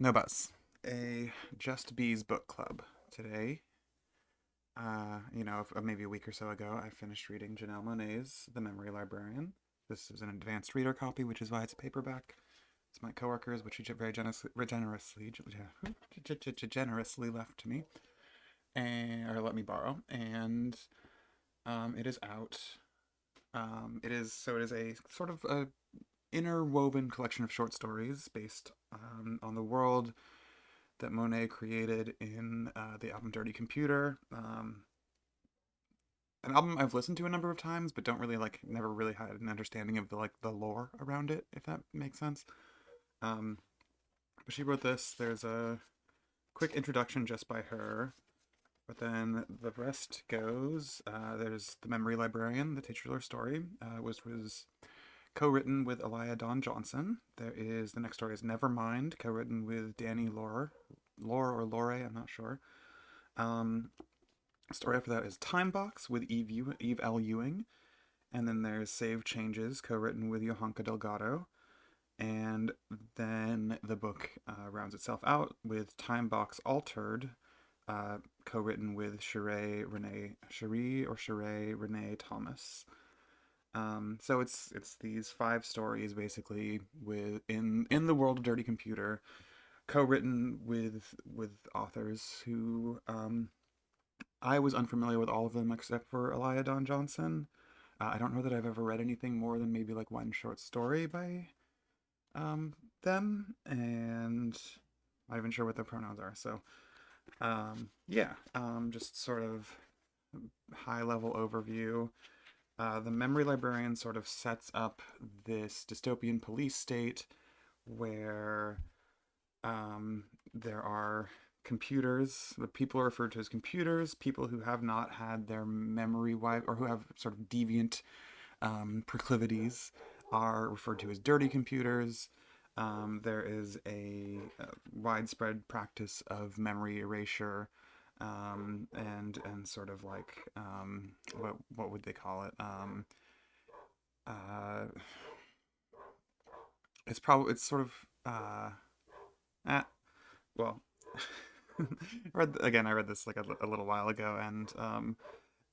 No buzz. A Just Bees book club today. Maybe a week or so ago, I finished reading Janelle Monae's The Memory Librarian. This is an advanced reader copy, which is why it's a paperback. It's my coworkers, which he very generously left to me, or let me borrow. And it is out. It is a sort of a interwoven collection of short stories based on the world that Monae created in the album Dirty Computer. An album I've listened to a number of times, but don't really never really had an understanding of the lore around it, if that makes sense. Um, but she wrote this. There's a quick introduction just by her, but then the rest goes. There's the Memory Librarian, the titular story, was co-written with Elia Dawn Johnson. There is the next story is Nevermind, co-written with Danny Lore or Lore, I'm not sure. Um, Story after that is Time Box with Eve L. Ewing. And then there's Save Changes, co-written with Johanka Delgado. And then the book rounds itself out with Time Box Altered, co-written with Sheree Renee Thomas. So it's these five stories basically in the world of Dirty Computer, co-written with authors who I was unfamiliar with all of them except for Elia Dawn Johnson. I don't know that I've ever read anything more than maybe like one short story by them, and I'm not even sure what their pronouns are. So yeah, just sort of high level overview. The Memory Librarian sort of sets up this dystopian police state where there are computers. The people are referred to as computers. People who have not had their memory wiped or who have sort of deviant proclivities are referred to as dirty computers. There is a widespread practice of memory erasure, and sort of what would they call it? Uh, it's sort of eh, well, I read this like a little while ago, and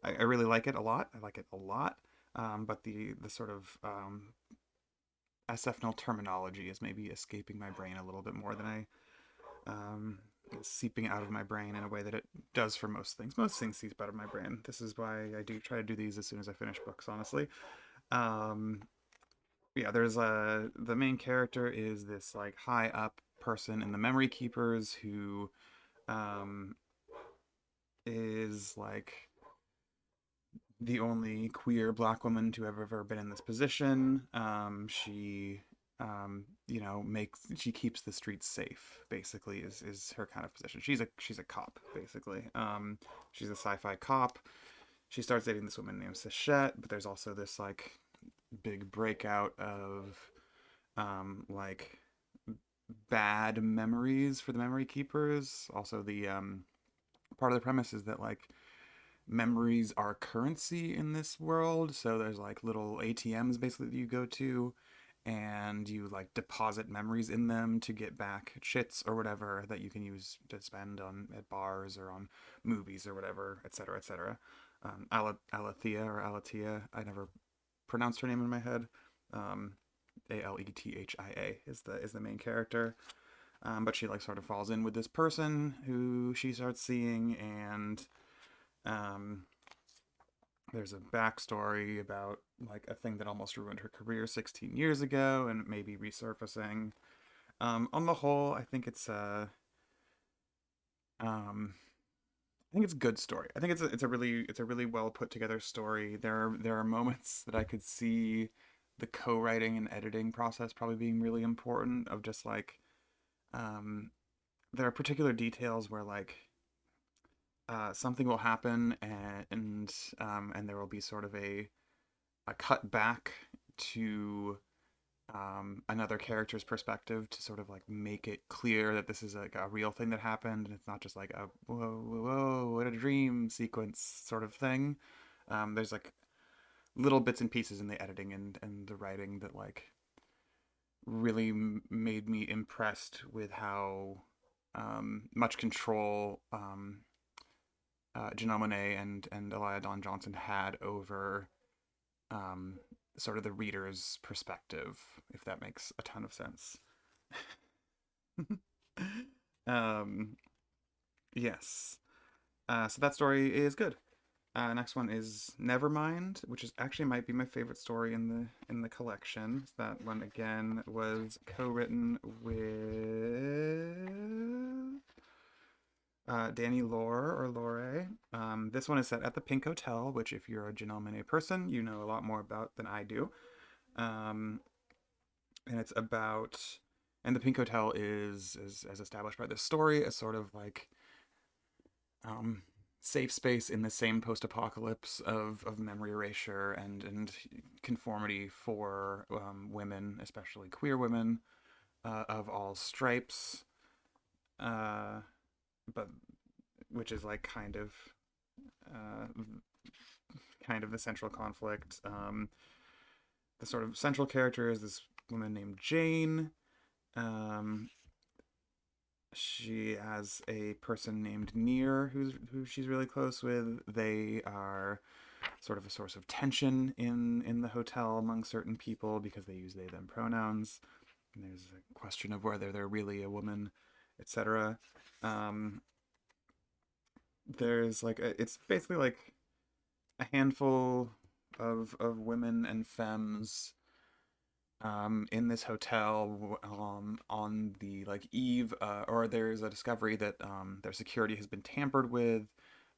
I really like it a lot. I like it a lot. But the sort of SFNL terminology is maybe escaping my brain a little bit more than it's seeping out of my brain in a way that it does for most things. Most things seep out of my brain. This is why I do try to do these as soon as I finish books, honestly. Um, yeah, there's the main character is this like high up person in the Memory Keepers who um, is like the only queer black woman to have ever been in this position. She, she keeps the streets safe. Basically, is her kind of position. She's a cop, basically. She's a sci-fi cop. She starts dating this woman named Sachette, but there's also this like big breakout of like bad memories for the memory keepers. Also, the part of the premise is that like memories are currency in this world. So there's like little ATMs basically that you go to and you like deposit memories in them to get back chits or whatever that you can use to spend on at bars or on movies or whatever, etc., etc. Alethea or Aletia, I never pronounced her name in my head. Um, Alethia is the main character. But she like sort of falls in with this person who she starts seeing, and um, there's a backstory about like a thing that almost ruined her career 16 years ago and maybe resurfacing. On the whole, um, I think it's a good story. I think it's a really well put together story. There are moments that I could see the co-writing and editing process probably being really important. Of just like um, there are particular details where like something will happen, and there will be sort of a cut back to another character's perspective to sort of like make it clear that this is like a real thing that happened, and it's not just like a whoa, whoa, whoa, what a dream sequence sort of thing. There's like little bits and pieces in the editing and the writing that like really made me impressed with how much control Janelle Monae and Elia Dawn Johnson had over um, sort of the reader's perspective, if that makes a ton of sense. um, yes. So that story is good. Next one is Nevermind, which is actually might be my favorite story in the collection. That one again was co-written with Danny Lore or Lore. This one is set at the Pink Hotel, which if you're a Janelle Monáe person, you know a lot more about than I do. Um, and it's about, and the Pink Hotel is as established by this story, a sort of like um, safe space in the same post-apocalypse of memory erasure and conformity for women, especially queer women of all stripes, uh, but which is like uh, kind of the central conflict. The sort of central character is this woman named Jane. Um, she has a person named Near who she's really close with. They are sort of a source of tension in the hotel among certain people because they use they them pronouns. And there's a question of whether they're really a woman, etc. Um, there's like it's basically like a handful of women and femmes in this hotel on the like eve or there's a discovery that their security has been tampered with.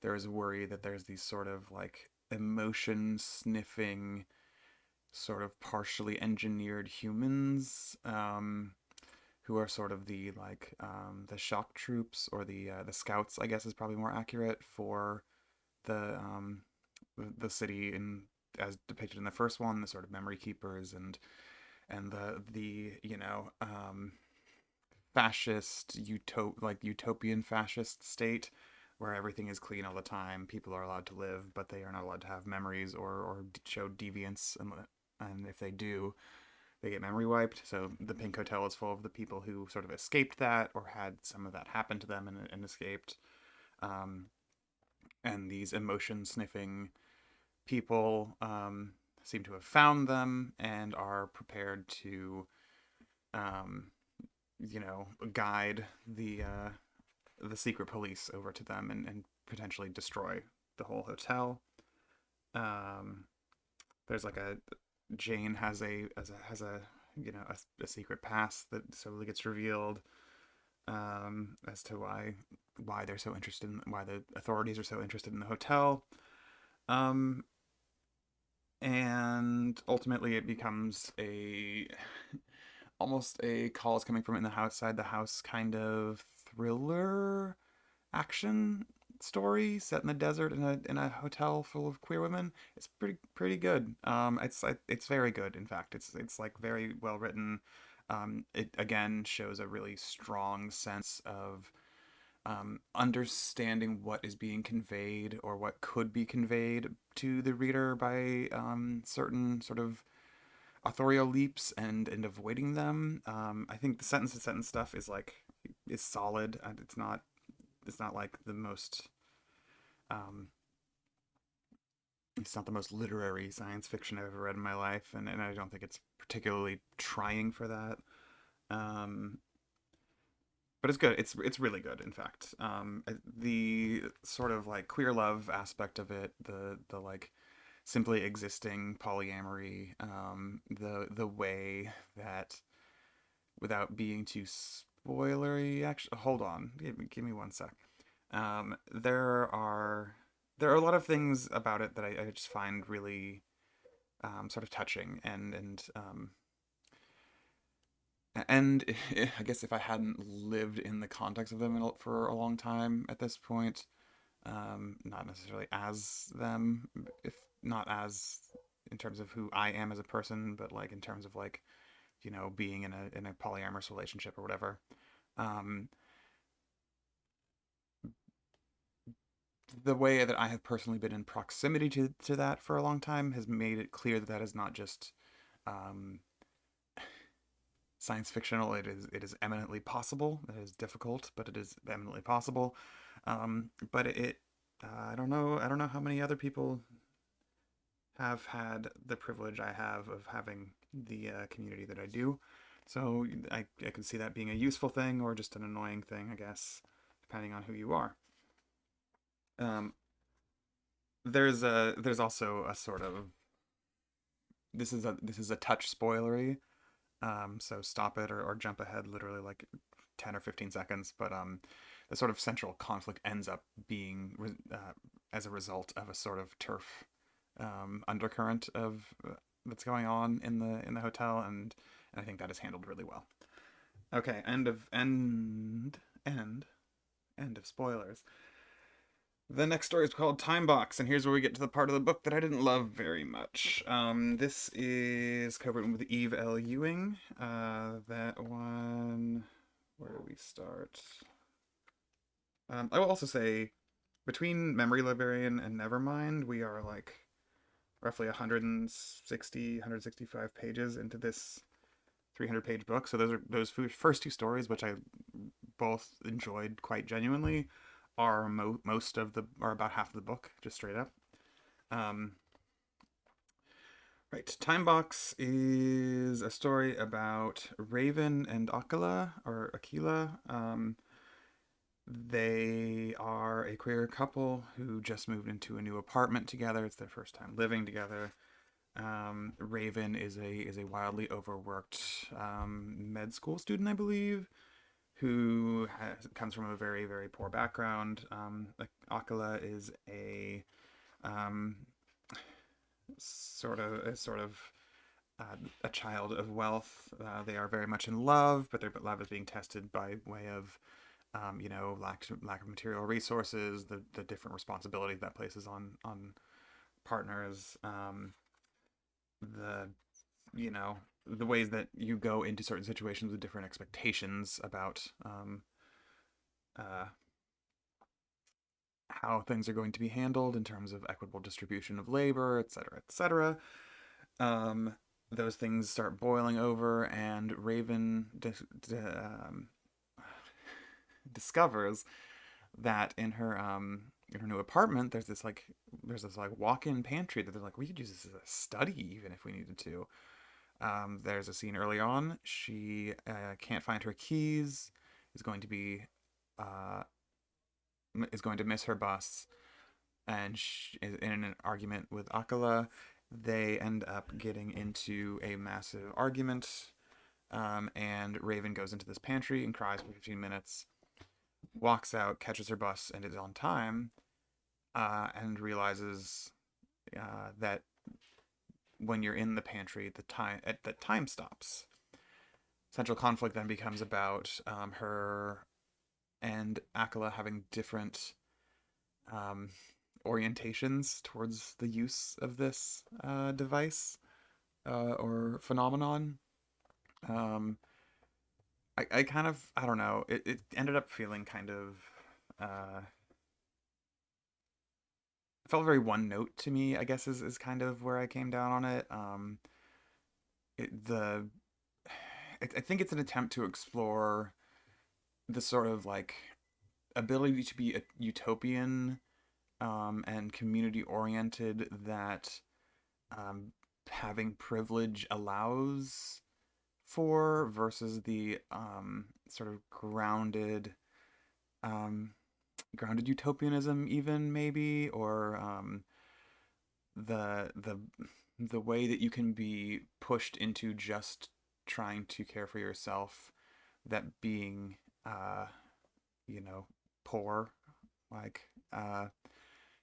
There is a worry that there's these sort of like emotion sniffing sort of partially engineered humans who are sort of the like the shock troops or the scouts, I guess is probably more accurate for the the city in as depicted in the first one, the sort of memory keepers and the you know fascist utopian fascist state where everything is clean all the time. People are allowed to live, but they are not allowed to have memories or show deviance, and if they do, they get memory wiped. So the Pink Hotel is full of the people who sort of escaped that or had some of that happen to them and escaped. Um, and these emotion sniffing people seem to have found them and are prepared to, um, you know, guide the secret police over to them and potentially destroy the whole hotel. Um, there's like a Jane has a you know a secret past that slowly gets revealed as to why they're so interested in why the authorities are so interested in the hotel. Um, and ultimately it becomes a almost a calls coming from in the outside the house kind of thriller action story set in the desert in a hotel full of queer women. It's pretty good. It's very good. In fact, it's like very well written. It again shows a really strong sense of understanding what is being conveyed or what could be conveyed to the reader by certain sort of authorial leaps and avoiding them. I think the sentence to sentence stuff is solid. It's not like the most um, it's not the most literary science fiction I've ever read in my life, and I don't think it's particularly trying for that. Um, but it's good. It's really good. In fact, the sort of like queer love aspect of it, the like simply existing polyamory, the way that without being too spoilery, actually, hold on, give me one sec. There are a lot of things about it that I just find really sort of touching and I guess if I hadn't lived in the context of them for a long time at this point, not necessarily as them, if not as in terms of who I am as a person, but like in terms of like you know being in a polyamorous relationship or whatever. Um, the way that I have personally been in proximity to that for a long time has made it clear that that is not just um, science fictional. It is eminently possible. It is difficult, but it is eminently possible. But I don't know how many other people have had the privilege I have of having the community that I do. So I can see that being a useful thing or just an annoying thing, I guess, depending on who you are. Um, there's also a sort of this is a touch spoilery. So stop it or jump ahead literally like 10 or 15 seconds. But the sort of central conflict ends up being as a result of a sort of turf undercurrent of that's going on in the hotel, and I think that is handled really well. Okay, end of spoilers. The next story is called Time Box, and here's where we get to the part of the book that I didn't love very much. This is covered with Eve L. Ewing. That one. Where do we start? I will also say, between Memory Librarian and Nevermind, we are like roughly 160, 165 pages into this 300-page book. So those first two stories, which I both enjoyed quite genuinely, are most of the are about half of the book, just straight up. Um, right, Time Box is a story about Raven and Aquila. They are a queer couple who just moved into a new apartment together. It's their first time living together. Raven is a wildly overworked med school student, I believe, who comes from a very very poor background. Akala is um, a child of wealth. They are very much in love, but their love is being tested by way of lack of material resources, the different responsibilities that places on partners, the you know the ways that you go into certain situations with different expectations about uh, how things are going to be handled in terms of equitable distribution of labor, etc., etc. Um, those things start boiling over, and Raven discovers that in her new apartment there's this walk-in pantry that they're like, we could use this as a study even if we needed to. There's a scene early on. She can't find her keys, is going to be uh, is going to miss her bus, and she is in an argument with Akala. They end up getting into a massive argument, and Raven goes into this pantry and cries for 15 minutes, walks out, catches her bus, and is on time, and realizes that when you're in the pantry, the time stops. Central conflict then becomes about her and Akala having different um, orientations towards the use of this device or phenomenon. Um, I kind of, I don't know. It ended up feeling kind of it felt very one note to me, I guess is kind of where I came down on it. It the I think it's an attempt to explore the sort of like ability to be a utopian and community oriented that um, having privilege allows for versus the sort of um, grounded utopianism, even maybe, or the the way that you can be pushed into just trying to care for yourself, that being uh you know poor, like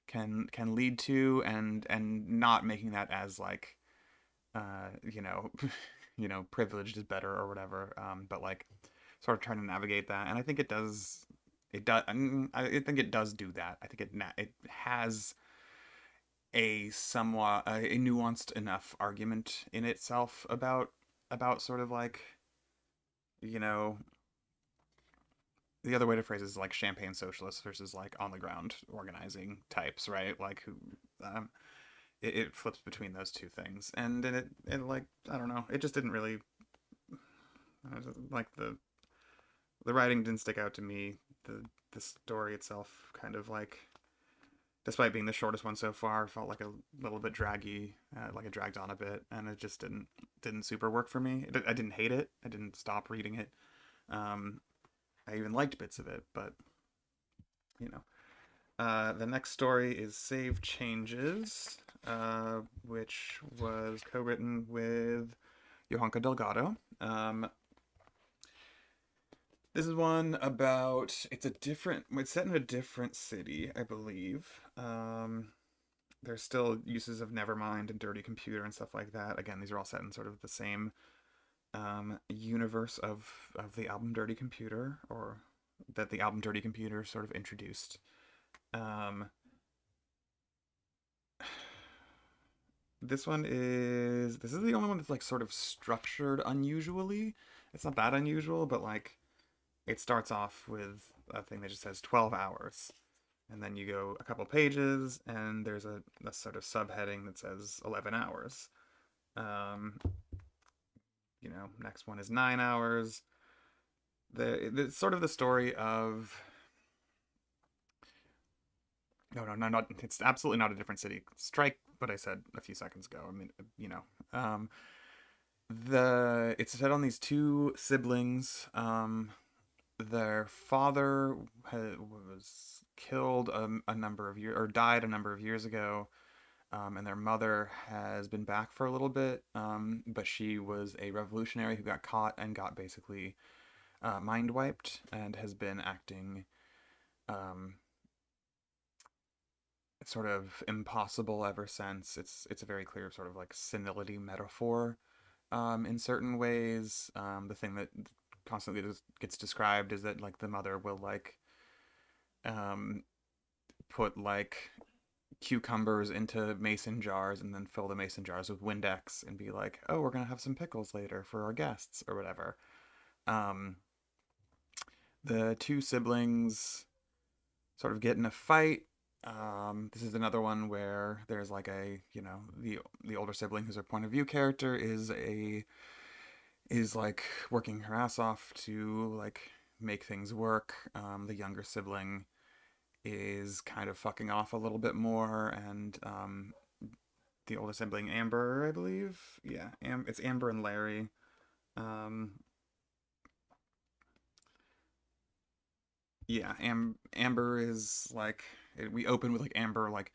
can lead to, and not making that as like uh you know privileged is better or whatever, but like sort of trying to navigate that. And I think I think it does do that. I think it has a somewhat a nuanced enough argument in itself about sort of like you know the other way to phrase it is like champagne socialists versus like on the ground organizing types, right? Like who um, it flips between those two things, and then it like I don't know, it just didn't really I just, like the writing didn't stick out to me. The story itself kind of like, despite being the shortest one so far, felt like a little bit draggy, like it dragged on a bit, and it just didn't super work for me. I didn't hate it. I didn't stop reading it. Um, I even liked bits of it, but you know. The next story is Save Changes, which was co-written with Johanka Delgado. This is one about, it's set in a different city, I believe. There's still uses of Nevermind and Dirty Computer and stuff like that. Again, these are all set in sort of the same universe of the album Dirty Computer, or that the album Dirty Computer sort of introduced. Um, this is the only one that's like sort of structured unusually. It's not that unusual, but like it starts off with a thing that just says 12 hours. And then you go a couple pages, and there's a sort of subheading that says 11 hours. Um, next one is 9 hours. The sort of the story of no, not it's absolutely not a different city. Strike what I said a few seconds ago. I mean, um, it's set on these two siblings. Their father was killed a number of years, or died a number of years ago, and their mother has been back for a little bit, but she was a revolutionary who got caught and got basically mind wiped, and has been acting um, sort of impossible ever since. It's a very clear sort of like senility metaphor in certain ways. The thing that constantly gets described is that like the mother will like um, put like cucumbers into mason jars and then fill the mason jars with Windex and be like, "Oh, we're gonna have some pickles later for our guests," or whatever. Um, the two siblings sort of get in a fight. This is another one where there's like the older sibling, who's a point of view character, is like working her ass off to like make things work. The younger sibling is kind of fucking off a little bit more, and the older sibling, Amber, I believe, yeah, it's Amber and Larry. Um, yeah, Amber is like, we open with like Amber like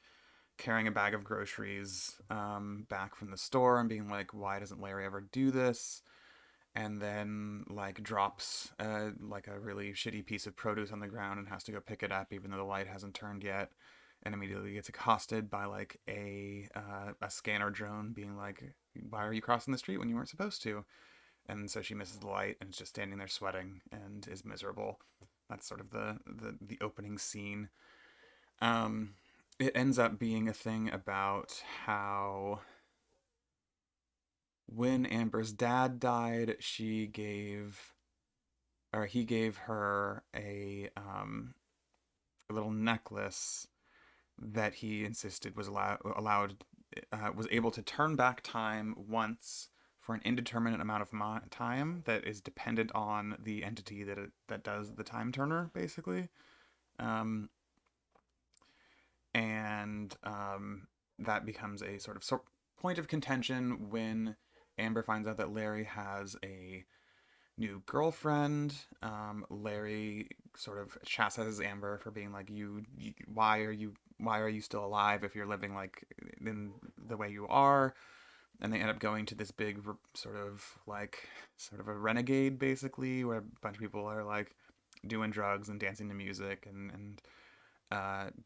carrying a bag of groceries back from the store and being like, why doesn't Larry ever do this? And then like drops like a really shitty piece of produce on the ground and has to go pick it up even though the light hasn't turned yet, and immediately gets accosted by like a scanner drone being like, why are you crossing the street when you weren't supposed to? And so she misses the light and is just standing there sweating and is miserable. That's sort of the opening scene. um it ends up being a thing about how when Amber's dad died, he gave her a little necklace that he insisted was was able to turn back time once for an indeterminate amount of time that is dependent on the entity that does the time turner, basically. Um, and that becomes a sort point of contention when Amber finds out that Larry has a new girlfriend. Larry sort of chastises Amber for being like, why are you still alive if you're living like in the way you are? And they end up going to this big sort of a renegade, basically, where a bunch of people are like doing drugs and dancing to music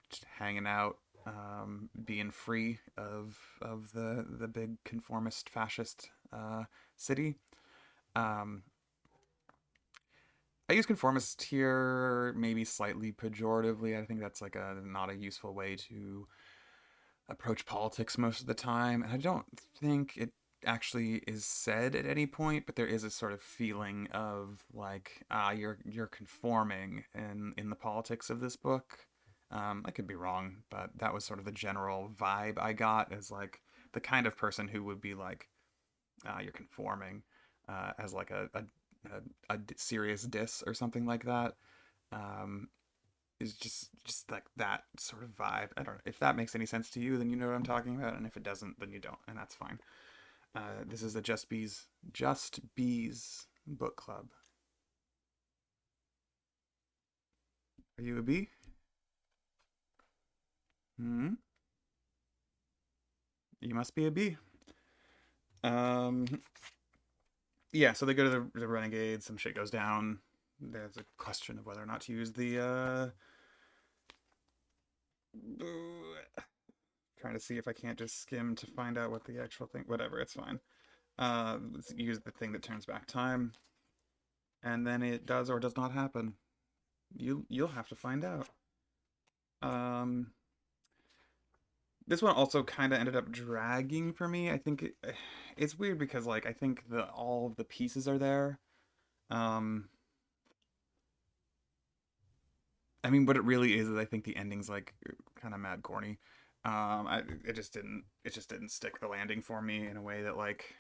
just hanging out, being free of the big conformist fascist city. Um, I use conformist here maybe slightly pejoratively. I think that's like a not a useful way to approach politics most of the time, and I don't think it actually is said at any point, but there is a sort of feeling of like, you're conforming in the politics of this book. I could be wrong, but that was sort of the general vibe I got, as like the kind of person who would be like, you're conforming, as like a serious diss or something like that. Um, is just like that sort of vibe. I don't know if that makes any sense to you. Then you know what I'm talking about, and if it doesn't, then you don't, and that's fine. This is a Just Bees book club. Are you a bee? Hmm. You must be a bee. Um. Yeah. So they go to the Renegades. Some shit goes down. There's a question of whether or not to use the trying to see if I can't just skim to find out what the actual thing. Whatever, it's fine. Let's use the thing that turns back time, and then it does or does not happen. You'll have to find out. Um, this one also kind of ended up dragging for me. I think it's weird because like I think the all of the pieces are there. Um, I mean, what it really is I think the ending's like kind of mad corny. It just didn't stick the landing for me in a way that like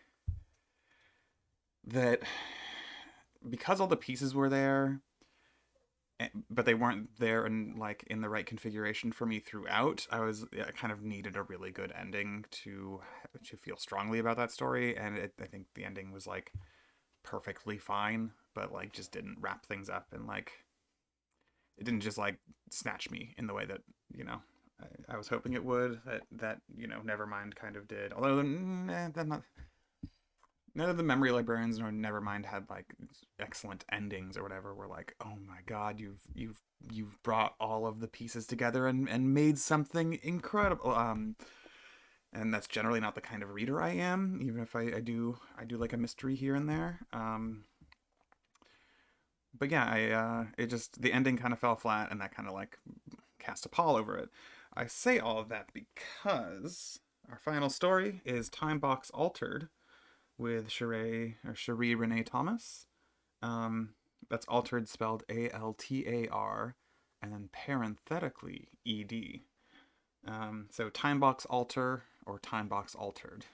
that because all the pieces were there, but they weren't there in like in the right configuration for me throughout. I kind of needed a really good ending to feel strongly about that story, and I think the ending was like perfectly fine, but like just didn't wrap things up and like it didn't just like snatch me in the way that you know I was hoping it would. That Nevermind kind of did. Although that not none of the memory librarians nor Nevermind had like excellent endings or whatever. Were like, oh my god, you've brought all of the pieces together and made something incredible. And that's generally not the kind of reader I am, even if I do like a mystery here and there. But yeah, I it just the ending kind of fell flat, and that kind of like cast a pall over it. I say all of that because our final story is Time Box Altered with Cherie Renee Thomas. Um, that's altered spelled Altar and then parenthetically Ed. So time box alter or time box altered.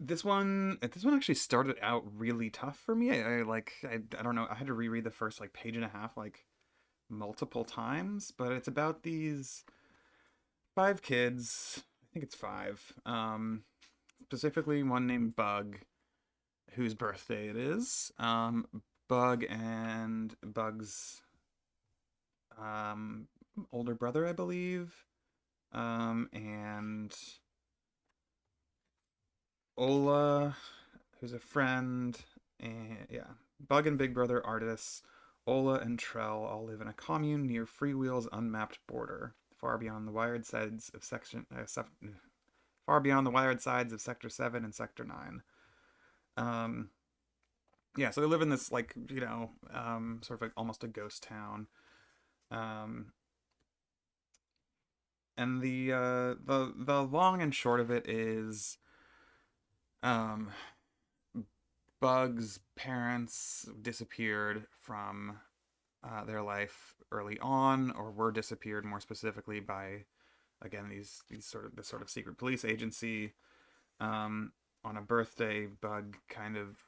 This one actually started out really tough for me. I don't know. I had to reread the first like page and a half like multiple times, but it's about these five kids. I think it's five. Specifically one named Bug, whose birthday it is. Bug and Bug's um, older brother, I believe. And Ola, who's a friend, and yeah, Bug and Big Brother artists. Ola and Trell all live in a commune near Freewheel's unmapped border, far beyond the wired sides of far beyond the wired sides of Sector 7 and Sector 9. Um, yeah, so they live in this like sort of like almost a ghost town. Um, and the long and short of it is, um, Bug's parents disappeared from their life early on, or were disappeared more specifically by again this sort of secret police agency. Um, on a birthday, Bug kind of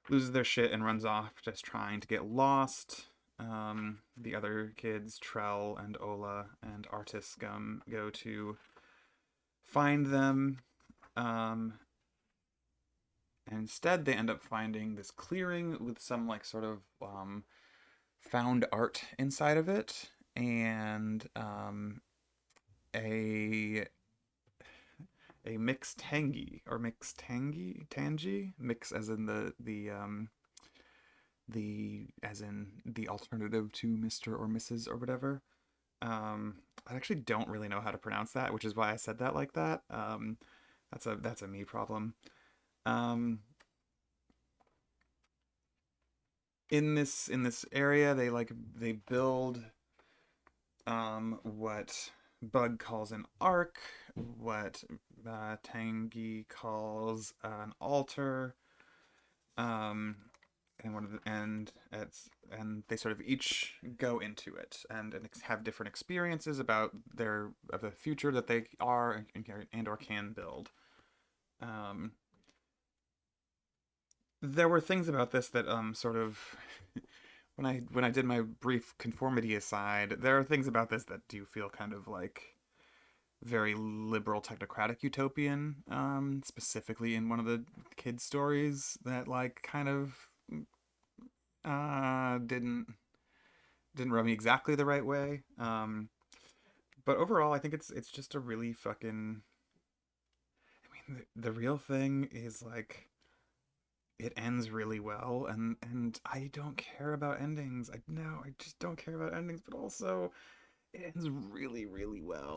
loses their shit and runs off, just trying to get lost. The other kids, Trell and Ola and Artis Gum, go to find them. Um, and instead, they end up finding this clearing with some like sort of found art inside of it, and a mixed tangy or mixed tangy mix as in the as in the alternative to Mr. or Mrs. or whatever. I actually don't really know how to pronounce that, which is why I said that like that. That's a me problem. Um, in this area, they build what Bug calls an arc, what Tangy calls an altar, um, and one of the and they sort of each go into it and have different experiences about the future that they are and or can build. Um, there were things about this that sort of when I did my brief conformity aside, there are things about this that do feel kind of like very liberal technocratic utopian, specifically in one of the kids stories that like kind of didn't rub me exactly the right way. But overall I think it's just a really fucking, I mean the real thing is like it ends really well, and I don't care about endings. I just don't care about endings, but also it ends really, really well.